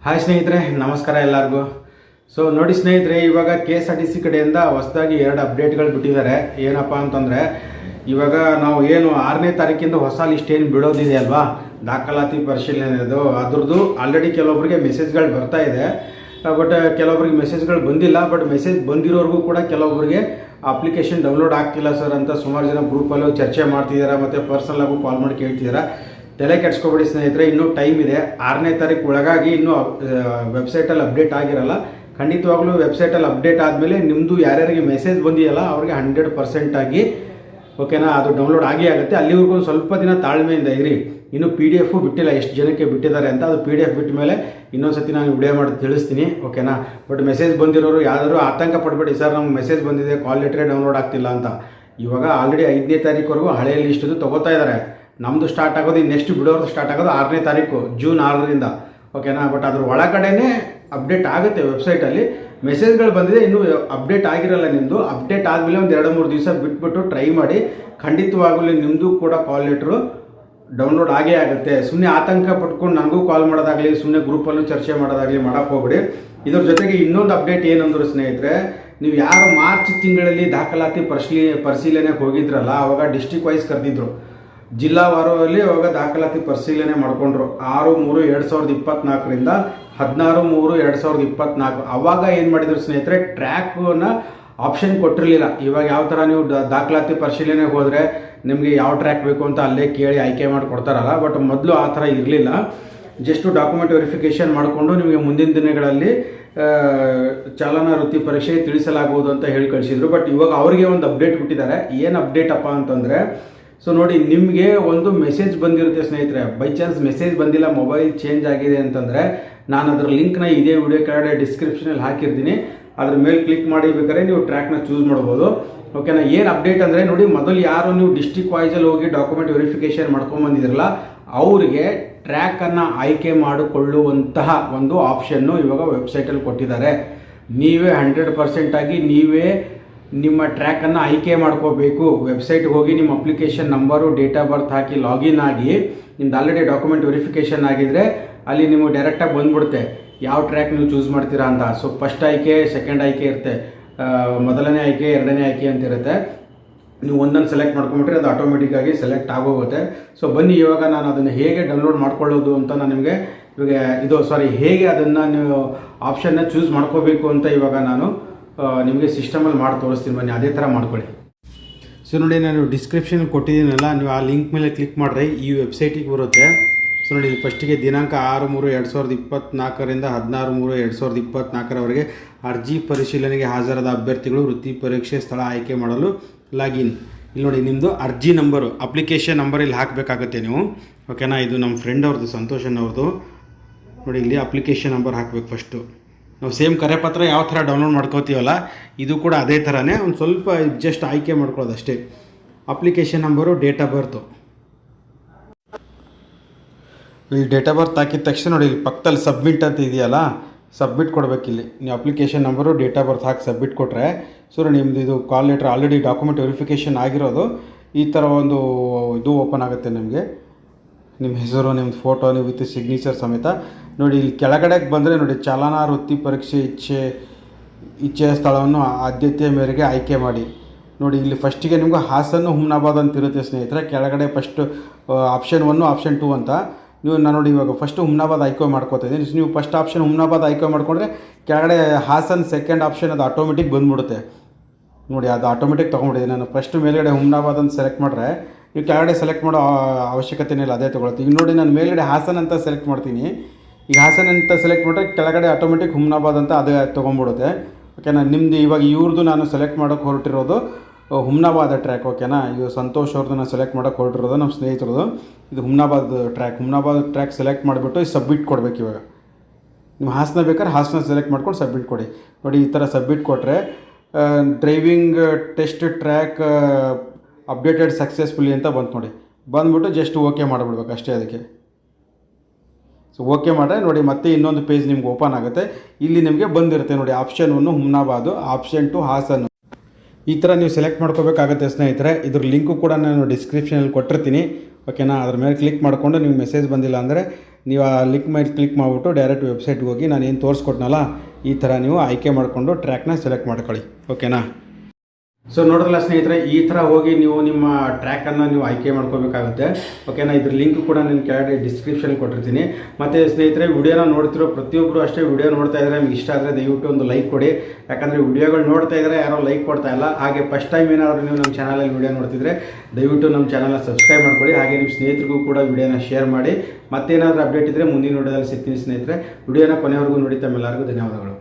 Hi ಸ್ನೇಹಿತರೆ, ನಮಸ್ಕಾರ ಎಲ್ಲರಿಗೂ. ಸೊ ನೋಡಿ ಸ್ನೇಹಿತರೆ, ಇವಾಗ KSRTC ಕಡೆಯಿಂದ ಹೊಸದಾಗಿ 2 ಅಪ್ಡೇಟ್ಗಳು ಬಿಟ್ಟಿದ್ದಾರೆ. ಏನಪ್ಪ ಅಂತಂದರೆ, ಇವಾಗ ನಾವು ಏನು 6ನೇ ತಾರೀಕಿಂದ ಹೊಸ ಲಿಸ್ಟ್ ಏನು ಬಿಡೋದಿದೆ ಅಲ್ವಾ, ದಾಖಲಾತಿ ಪರಿಶೀಲನೆದು, ಅದ್ರದ್ದು ಆಲ್ರೆಡಿ ಕೆಲವೊಬ್ಬರಿಗೆ ಮೆಸೇಜ್ಗಳು ಬರ್ತಾ ಇದೆ. ಬಟ್ ಕೆಲವೊಬ್ರಿಗೆ ಮೆಸೇಜ್ಗಳು ಬಂದಿಲ್ಲ. ಬಟ್ ಮೆಸೇಜ್ ಬಂದಿರೋರ್ಗೂ ಕೂಡ ಕೆಲವೊಬ್ಬರಿಗೆ ಅಪ್ಲಿಕೇಶನ್ ಡೌನ್ಲೋಡ್ ಆಗ್ತಿಲ್ಲ ಸರ್ ಅಂತ ಸುಮಾರು ಜನ ಗ್ರೂಪಲ್ಲೂ ಚರ್ಚೆ ಮಾಡ್ತಿದ್ದಾರೆ, ಮತ್ತು ಪರ್ಸನಲಾಗೂ ಕಾಲ್ ಮಾಡಿ ಕೇಳ್ತಿದ್ದಾರೆ. ತಲೆ ಕೆಡ್ಸ್ಕೊಬೇಡಿ ಸ್ನೇಹಿತರೆ, ಇನ್ನೂ ಟೈಮ್ ಇದೆ. 6ನೇ ತಾರೀಕು ಒಳಗಾಗಿ ಇನ್ನೂ ವೆಬ್ಸೈಟಲ್ಲಿ ಅಪ್ಡೇಟ್ ಆಗಿರಲ್ಲ. ಖಂಡಿತವಾಗ್ಲೂ ವೆಬ್ಸೈಟಲ್ಲಿ ಅಪ್ಡೇಟ್ ಆದಮೇಲೆ ನಿಮ್ಮದು ಯಾರ್ಯಾರಿಗೆ ಮೆಸೇಜ್ ಬಂದಿಯಲ್ಲ ಅವ್ರಿಗೆ 100% ಆಗಿ ಓಕೆನಾ, ಅದು ಡೌನ್ಲೋಡ್ ಆಗೇ ಆಗುತ್ತೆ. ಅಲ್ಲಿವರೆಗೂ ಸ್ವಲ್ಪ ದಿನ ತಾಳ್ಮೆಯಿಂದ ಇರಿ. ಇನ್ನೂ PDF ಬಿಟ್ಟಿಲ್ಲ, ಎಷ್ಟು ಜನಕ್ಕೆ ಬಿಟ್ಟಿದ್ದಾರೆ ಅಂತ. ಅದು PDF ಬಿಟ್ಟ ಮೇಲೆ ಇನ್ನೊಂದ್ಸತಿ ನಾನು ವಿಡಿಯೋ ಮಾಡಿ ತಿಳಿಸ್ತೀನಿ, ಓಕೆನಾ. ಬಟ್ ಮೆಸೇಜ್ ಬಂದಿರೋರು ಯಾರು ಆತಂಕ ಪಡಬೇಡಿ, ಸರ್ ನಮ್ಗೆ ಮೆಸೇಜ್ ಬಂದಿದೆ, ಕಾಲ್ ಲೆಟ್ರೇ ಡೌನ್ಲೋಡ್ ಆಗ್ತಿಲ್ಲ ಅಂತ. ಇವಾಗ ಆಲ್ರೆಡಿ 5ನೇ ತಾರೀಕುವರೆಗೂ ಹಳೆಯ ಲಿಸ್ಟದು ತೊಗೋತಾ ಇದ್ದಾರೆ. ನಮ್ಮದು ಸ್ಟಾರ್ಟ್ ಆಗೋದು, ನೆಕ್ಸ್ಟ್ ಬಿಡೋರ್ದು ಸ್ಟಾರ್ಟ್ ಆಗೋದು 6ನೇ ತಾರೀಕು, ಜೂನ್ 6ರಿಂದ, ಓಕೆನಾ. ಬಟ್ ಅದ್ರ ಒಳಗಡೆನೇ ಅಪ್ಡೇಟ್ ಆಗುತ್ತೆ ವೆಬ್ಸೈಟಲ್ಲಿ. ಮೆಸೇಜ್ಗಳು ಬಂದಿದೆ, ಇನ್ನೂ ಅಪ್ಡೇಟ್ ಆಗಿರಲ್ಲ ನಿಮ್ಮದು. ಅಪ್ಡೇಟ್ ಆದಮೇಲೆ ಒಂದು 2-3 ದಿವಸ ಬಿಟ್ಬಿಟ್ಟು ಟ್ರೈ ಮಾಡಿ. ಖಂಡಿತವಾಗಲೂ ನಿಮ್ಮದು ಕೂಡ ಕಾಲ್ ಲೆಟ್ರು ಡೌನ್ಲೋಡ್ ಆಗೇ ಆಗುತ್ತೆ. ಸುಮ್ಮನೆ ಆತಂಕ ಪಟ್ಕೊಂಡು ನನಗೂ ಕಾಲ್ ಮಾಡೋದಾಗಲಿ, ಸುಮ್ಮನೆ ಗ್ರೂಪಲ್ಲೂ ಚರ್ಚೆ ಮಾಡೋದಾಗಲಿ ಮಾಡೋಕ್ಕೆ ಹೋಗ್ಬಿಡಿ. ಇದ್ರ ಜೊತೆಗೆ ಇನ್ನೊಂದು ಅಪ್ಡೇಟ್ ಏನಂದ್ರು ಸ್ನೇಹಿತರೆ, ನೀವು ಯಾರು ಮಾರ್ಚ್ ತಿಂಗಳಲ್ಲಿ ದಾಖಲಾತಿ ಪರಿಶೀಲನೆಗೆ ಹೋಗಿದ್ರಲ್ಲ, ಅವಾಗ ಡಿಸ್ಟ್ರಿಕ್ಟ್ ವೈಸ್ ಕರೆದಿದ್ರು. ಜಿಲ್ಲಾವಾರದಲ್ಲಿ ಅವಾಗ ದಾಖಲಾತಿ ಪರಿಶೀಲನೆ ಮಾಡಿಕೊಂಡ್ರು. 6/3/2024ರಿಂದ 16/3/2024. ಅವಾಗ ಏನು ಮಾಡಿದ್ರು ಸ್ನೇಹಿತರೆ, ಟ್ರ್ಯಾಕ್ನ ಆಪ್ಷನ್ ಕೊಟ್ಟಿರಲಿಲ್ಲ. ಇವಾಗ ಯಾವ ಥರ ನೀವು ದಾಖಲಾತಿ ಪರಿಶೀಲನೆಗೆ ಹೋದರೆ ನಿಮಗೆ ಯಾವ ಟ್ರ್ಯಾಕ್ ಬೇಕು ಅಂತ ಅಲ್ಲೇ ಕೇಳಿ ಆಯ್ಕೆ ಮಾಡಿ ಕೊಡ್ತಾರಲ್ಲ, ಬಟ್ ಮೊದಲು ಆ ಥರ ಇರಲಿಲ್ಲ. ಜಸ್ಟು ಡಾಕ್ಯುಮೆಂಟ್ ವೆರಿಫಿಕೇಷನ್ ಮಾಡಿಕೊಂಡು ನಿಮಗೆ ಮುಂದಿನ ದಿನಗಳಲ್ಲಿ ಚಾಲನಾ ವೃತ್ತಿ ಪರೀಕ್ಷೆ ತಿಳಿಸಲಾಗುವುದು ಅಂತ ಹೇಳಿ ಕಳಿಸಿದ್ರು. ಬಟ್ ಇವಾಗ ಅವರಿಗೆ ಒಂದು ಅಪ್ಡೇಟ್ ಬಿಟ್ಟಿದ್ದಾರೆ. ಏನು ಅಪ್ಡೇಟ್ ಅಪ್ಪ ಅಂತಂದರೆ, ಸೊ ನೋಡಿ, ನಿಮಗೆ ಒಂದು ಮೆಸೇಜ್ ಬಂದಿರುತ್ತೆ ಸ್ನೇಹಿತರೆ. ಬೈ ಚಾನ್ಸ್ ಮೆಸೇಜ್ ಬಂದಿಲ್ಲ, ಮೊಬೈಲ್ ಚೇಂಜ್ ಆಗಿದೆ ಅಂತಂದರೆ, ನಾನು ಅದರ ಲಿಂಕ್ನ ಇದೇ ವಿಡಿಯೋ ಕೆಳಗಡೆ ಡಿಸ್ಕ್ರಿಪ್ಷನಲ್ಲಿ ಹಾಕಿರ್ತೀನಿ. ಅದ್ರ ಮೇಲೆ ಕ್ಲಿಕ್ ಮಾಡಿ ಬೇಕಾದ್ರೆ ನೀವು ಟ್ರ್ಯಾಕ್ನ ಚೂಸ್ ಮಾಡ್ಬೋದು, ಓಕೆನಾ. ಏನು ಅಪ್ಡೇಟ್ ಅಂದರೆ ನೋಡಿ, ಮೊದಲು ಯಾರು ನೀವು ಡಿಸ್ಟ್ರಿಕ್ಟ್ ವೈಸಲ್ಲಿ ಹೋಗಿ ಡಾಕ್ಯುಮೆಂಟ್ ವೆರಿಫಿಕೇಷನ್ ಮಾಡ್ಕೊಂಬಂದಿದ್ರಲ್ಲ, ಅವರಿಗೆ ಟ್ರ್ಯಾಕನ್ನು ಆಯ್ಕೆ ಮಾಡಿಕೊಳ್ಳುವಂತಹ ಒಂದು ಆಪ್ಷನ್ನು ಇವಾಗ ವೆಬ್ಸೈಟಲ್ಲಿ ಕೊಟ್ಟಿದ್ದಾರೆ. ನೀವೇ 100% ಆಗಿ ನೀವೇ ನಿಮ್ಮ ಟ್ರ್ಯಾಕನ್ನು ಆಯ್ಕೆ ಮಾಡ್ಕೋಬೇಕು. ವೆಬ್ಸೈಟ್ಗೆ ಹೋಗಿ ನಿಮ್ಮ application number, date of birth hockey login ಆಗಿ, ನಿಮ್ದು ಆಲ್ರೆಡಿ ಡಾಕ್ಯುಮೆಂಟ್ ವೆರಿಫಿಕೇಷನ್ ಆಗಿದ್ದರೆ ಅಲ್ಲಿ ನಿಮಗೆ ಡೈರೆಕ್ಟಾಗಿ ಬಂದ್ಬಿಡುತ್ತೆ ಯಾವ ಟ್ರ್ಯಾಕ್ ನೀವು ಚೂಸ್ ಮಾಡ್ತೀರಾ ಅಂತ. ಸೊ ಫಸ್ಟ್ ಆಯ್ಕೆ, ಸೆಕೆಂಡ್ ಆಯ್ಕೆ ಇರುತ್ತೆ, ಮೊದಲನೇ ಆಯ್ಕೆ, ಎರಡನೇ ಆಯ್ಕೆ ಅಂತ ಇರುತ್ತೆ. ನೀವು ಒಂದನ್ನು ಸೆಲೆಕ್ಟ್ ಮಾಡ್ಕೊಂಬಿಟ್ರೆ ಅದು ಆಟೋಮೆಟಿಕ್ಕಾಗಿ ಸೆಲೆಕ್ಟ್ ಆಗೋಗುತ್ತೆ. ಸೊ ಬನ್ನಿ, ಇವಾಗ ನಾನು ಅದನ್ನು ಹೇಗೆ ಡೌನ್ಲೋಡ್ ಮಾಡ್ಕೊಳ್ಳೋದು ಅಂತ ನಾನು ನಿಮಗೆ ಹೇಗೆ ಅದನ್ನು ನೀವು ಆಪ್ಷನ್ನ ಚೂಸ್ ಮಾಡ್ಕೋಬೇಕು ಅಂತ ಇವಾಗ ನಾನು ನಿಮಗೆ ಸಿಸ್ಟಮಲ್ಲಿ ಮಾಡಿ ತೋರಿಸ್ತೀನಿ. ಬನ್ನಿ, ಅದೇ ಥರ ಮಾಡ್ಕೊಳ್ಳಿ. ಸೊ ನೋಡಿ, ನಾನು ಡಿಸ್ಕ್ರಿಪ್ಷನ್ ಕೊಟ್ಟಿದ್ದೀನಲ್ಲ, ನೀವು ಆ ಲಿಂಕ್ ಮೇಲೆ ಕ್ಲಿಕ್ ಮಾಡಿದ್ರೆ ಈ ವೆಬ್ಸೈಟಿಗೆ ಬರುತ್ತೆ. ಸೊ ನೋಡಿ, ಫಸ್ಟಿಗೆ ದಿನಾಂಕ 6/3/2024ರಿಂದ 16/3/2024ರವರೆಗೆ ಅರ್ಜಿ ಪರಿಶೀಲನೆಗೆ ಹಾಜರಾದ ಅಭ್ಯರ್ಥಿಗಳು ವೃತ್ತಿ ಪರೀಕ್ಷೆ ಸ್ಥಳ ಆಯ್ಕೆ ಮಾಡಲು ಲಾಗಿನ್. ಇಲ್ಲಿ ನೋಡಿ, ನಿಮ್ಮದು ಅರ್ಜಿ ನಂಬರು, ಅಪ್ಲಿಕೇಶನ್ ನಂಬರ್ ಇಲ್ಲಿ ಹಾಕಬೇಕಾಗುತ್ತೆ ನೀವು, ಓಕೆನಾ. ಇದು ನಮ್ಮ ಫ್ರೆಂಡ್ ಅವ್ರದ್ದು, ಸಂತೋಷನ್ ಅವ್ರದ್ದು. ನೋಡಿ, ಇಲ್ಲಿ ಅಪ್ಲಿಕೇಶನ್ ನಂಬರ್ ಹಾಕಬೇಕು ಫಸ್ಟು. ನಾವು ಸೇಮ್ ಕರೆಪತ್ರ ಯಾವ ಥರ ಡೌನ್ಲೋಡ್ ಮಾಡ್ಕೋತೀವಲ್ಲ, ಇದು ಕೂಡ ಅದೇ ಥರನೇ. ಒಂದು ಸ್ವಲ್ಪ ಜಸ್ಟ್ ಆಯ್ಕೆ ಮಾಡ್ಕೊಳ್ಳೋದು ಅಷ್ಟೇ. Application number, date of birth. ಈ ಡೇಟ್ ಆಫ್ ಬರ್ತ್ ಹಾಕಿದ ತಕ್ಷಣ ನೋಡಿ, ಇಲ್ಲಿ ಪಕ್ಕದಲ್ಲಿ ಸಬ್ಮಿಟ್ ಅಂತ ಇದೆಯಲ್ಲ, ಸಬ್ಮಿಟ್ ಕೊಡಬೇಕಿಲ್ಲಿ. ನೀವು application number, date of birth hockey submit ಕೊಟ್ಟರೆ, ಸೊ ನಿಮ್ಮದು ಇದು ಕಾಲ್ ಲೆಟ್ರ್ ಆಲ್ರೆಡಿ ಡಾಕ್ಯುಮೆಂಟ್ ವೆರಿಫಿಕೇಷನ್ ಆಗಿರೋದು ಈ ಥರ ಒಂದು ಇದು ಓಪನ್ ಆಗುತ್ತೆ ನಿಮಗೆ. ನಿಮ್ಮ ಹೆಸರು, ನಿಮ್ಮದು ಫೋಟೋ, ನೀವು ವಿತ್ ಸಿಗ್ನೇಚರ್ ಸಮೇತ. ನೋಡಿ, ಇಲ್ಲಿ ಕೆಳಗಡೆಗೆ ಬಂದರೆ ನೋಡಿ, ಚಾಲನಾ ವೃತ್ತಿ ಪರೀಕ್ಷೆ ಇಚ್ಛೆಯ ಸ್ಥಳವನ್ನು ಆದ್ಯತೆಯ ಮೇರೆಗೆ ಆಯ್ಕೆ ಮಾಡಿ. ನೋಡಿ, ಇಲ್ಲಿ ಫಸ್ಟಿಗೆ ನಿಮ್ಗೆ ಹಾಸನ, ಹುಮ್ನಾಬಾದ್ ಅಂತ ಇರುತ್ತೆ ಸ್ನೇಹಿತರೆ. ಕೆಳಗಡೆ ಫಸ್ಟ್ ಆಪ್ಷನ್ 1, ಆಪ್ಷನ್ 2 ಅಂತ. ನಾನು ನೋಡಿ, ಇವಾಗ ಫಸ್ಟು ಹುಮ್ನಾಬಾದ್ ಆಯ್ಕೆ ಮಾಡ್ಕೋತಾ ಇದ್ದೀನಿ. ನೀವು ಫಸ್ಟ್ ಆಪ್ಷನ್ ಹುಮ್ನಾಬಾದ್ ಆಯ್ಕೆ ಮಾಡಿಕೊಂಡ್ರೆ ಕೆಳಗಡೆ ಹಾಸನ್ ಸೆಕೆಂಡ್ ಆಪ್ಷನ್ ಅದು ಆಟೋಮೆಟಿಕ್ ಬಂದುಬಿಡುತ್ತೆ. ನೋಡಿ, ಅದು ಆಟೋಮೆಟಿಕ್ ತೊಗೊಂಡ್ಬಿಟ್ಟಿದೆ. ನಾನು ಫಸ್ಟ್ ಮೇಲ್ಗಡೆ ಹುಮ್ನಾಬಾದ್ ಅಂತ ಸೆಲೆಕ್ಟ್ ಮಾಡಿದ್ರೆ ನೀವು ಕೆಳಗಡೆ ಸೆಲೆಕ್ಟ್ ಮಾಡೋ ಅವಶ್ಯಕತೆನೇ ಇಲ್ಲ, ಅದೇ ತೊಗೊಳ್ತೀನಿ. ಈಗ ನೋಡಿ, ನಾನು ಮೇಲ್ಗಡೆ ಹಾಸನ್ ಅಂತ ಸೆಲೆಕ್ಟ್ ಮಾಡ್ತೀನಿ. ಈಗ ಹಾಸನ್ ಅಂತ ಸೆಲೆಕ್ಟ್ ಮಾಡಿದ್ರೆ ಕೆಳಗಡೆ ಆಟೋಮೆಟಿಕ್ ಹುಮ್ನಾಬಾದ್ ಅಂತ ಅದೇ ತೊಗೊಂಡ್ಬಿಡುತ್ತೆ, ಓಕೆನಾ. ನಿಮ್ಮದು ಇವಾಗ ಇವ್ರದ್ದು ನಾನು ಸೆಲೆಕ್ಟ್ ಮಾಡೋಕ್ಕೆ ಹೊರಟಿರೋದು ಹುಮ್ನಾಬಾದ್ ಟ್ರ್ಯಾಕ್, ಓಕೆನಾ. ಈಗ ಸಂತೋಷ್ ಅವ್ರದ್ದು ನಾನು ಸೆಲೆಕ್ಟ್ ಮಾಡೋಕ್ಕೆ ಹೊರಟಿರೋದು, ನಮ್ಮ ಸ್ನೇಹಿತರದು. ಇದು ಹುಮ್ನಾಬಾದ್ ಟ್ರ್ಯಾಕ್ ಸೆಲೆಕ್ಟ್ ಮಾಡಿಬಿಟ್ಟು ಸಬ್ಮಿಟ್ ಕೊಡಬೇಕು. ಇವಾಗ ನೀವು ಹಾಸನ ಬೇಕಾದ್ರೆ ಹಾಸನ ಸೆಲೆಕ್ಟ್ ಮಾಡ್ಕೊಂಡು ಸಬ್ಮಿಟ್ ಕೊಡಿ. ನೋಡಿ, ಈ ಥರ ಸಬ್ಮಿಟ್ ಕೊಟ್ಟರೆ driving test track updated successfully ಅಂತ ಬಂತು. ನೋಡಿ, ಬಂದುಬಿಟ್ಟು ಜಸ್ಟ್ ಓಕೆ ಮಾಡಿಬಿಡ್ಬೇಕು ಅಷ್ಟೇ ಅದಕ್ಕೆ. ಸೊ ಓಕೆ ಮಾಡಿದ್ರೆ ನೋಡಿ, ಮತ್ತೆ ಇನ್ನೊಂದು ಪೇಜ್ ನಿಮ್ಗೆ ಓಪನ್ ಆಗುತ್ತೆ. ಇಲ್ಲಿ ನಿಮಗೆ ಬಂದಿರುತ್ತೆ ನೋಡಿ, ಆಪ್ಷನ್ 1 ಹುಮ್ನಾಬಾದು, ಆಪ್ಷನ್ 2 ಹಾಸನ್. ಈ ಥರ ನೀವು ಸೆಲೆಕ್ಟ್ ಮಾಡ್ಕೋಬೇಕಾಗುತ್ತೆ ಸ್ನೇಹಿತರೆ. ಇದ್ರ ಲಿಂಕು ಕೂಡ ನಾನು ಡಿಸ್ಕ್ರಿಪ್ಷನಲ್ಲಿ ಕೊಟ್ಟಿರ್ತೀನಿ, ಓಕೆನಾ. ಅದ್ರ ಮೇಲೆ ಕ್ಲಿಕ್ ಮಾಡಿಕೊಂಡು ನೀವು ಮೆಸೇಜ್ ಬಂದಿಲ್ಲ ಅಂದರೆ ನೀವು ಆ ಲಿಂಕ್ ಮೇಲೆ ಕ್ಲಿಕ್ ಮಾಡಿಬಿಟ್ಟು ಡೈರೆಕ್ಟ್ ವೆಬ್ಸೈಟ್ಗೆ ಹೋಗಿ ನಾನು ಏನು ತೋರಿಸ್ಕೊಟ್ನಲ್ಲ ಈ ಥರ ನೀವು ಆಯ್ಕೆ ಮಾಡಿಕೊಂಡು ಟ್ರ್ಯಾಕ್ನ ಸೆಲೆಕ್ಟ್ ಮಾಡ್ಕೊಳ್ಳಿ. ಓಕೆನಾ. ಸೊ ನೋಡಿದ್ರಲ್ಲ ಸ್ನೇಹಿತರೆ, ಈ ಥರ ಹೋಗಿ ನೀವು ನಿಮ್ಮ ಟ್ರ್ಯಾಕನ್ನು ನೀವು ಆಯ್ಕೆ ಮಾಡ್ಕೋಬೇಕಾಗುತ್ತೆ. ಓಕೆನಾ. ಇದ್ರ ಲಿಂಕ್ ಕೂಡ ನಾನು ಕೆಳಗಡೆ ಡಿಸ್ಕ್ರಿಪ್ಷನ್ ಕೊಟ್ಟಿರ್ತೀನಿ. ಮತ್ತು ಸ್ನೇಹಿತರೆ, ವಿಡಿಯೋನ ನೋಡ್ತಿರೋ ಪ್ರತಿಯೊಬ್ಬರು ಅಷ್ಟೇ ವಿಡಿಯೋ ನೋಡ್ತಾ ಇದ್ದಾರೆ, ನಿಮ್ಗೆ ಇಷ್ಟ ಆದರೆ ದಯವಿಟ್ಟು ಒಂದು ಲೈಕ್ ಕೊಡಿ. ಯಾಕಂದರೆ ವಿಡಿಯೋಗಳು ನೋಡ್ತಾ ಇದ್ದಾರೆ, ಯಾರೋ ಲೈಕ್ ಕೊಡ್ತಾ ಇಲ್ಲ. ಹಾಗೆ ಫಸ್ಟ್ ಟೈಮ್ ಏನಾದರೂ ನೀವು ನಮ್ಮ ಚಾನಲಲ್ಲಿ ವಿಡಿಯೋ ನೋಡ್ತಿದ್ರೆ ದಯವಿಟ್ಟು ನಮ್ಮ ಚಾನಲ್ನ ಸಬ್ಸ್ಕ್ರೈಬ್ ಮಾಡ್ಕೊಳ್ಳಿ. ಹಾಗೆ ನಿಮ್ಮ ಸ್ನೇಹಿತರಿಗೂ ಕೂಡ ವಿಡಿಯೋನ ಶೇರ್ ಮಾಡಿ. ಮತ್ತೇನಾದರೂ ಅಪ್ಡೇಟ್ ಇದ್ದರೆ ಮುಂದಿನ ವಿಡಿಯೋದಲ್ಲಿ ಸಿಗ್ತೀನಿ ಸ್ನೇಹಿತರೆ. ವಿಡಿಯೋನ ಕೊನೆವರೆಗೂ ನೋಡಿ. ತಮ್ಮೆಲ್ಲರಿಗೂ ಧನ್ಯವಾದಗಳು.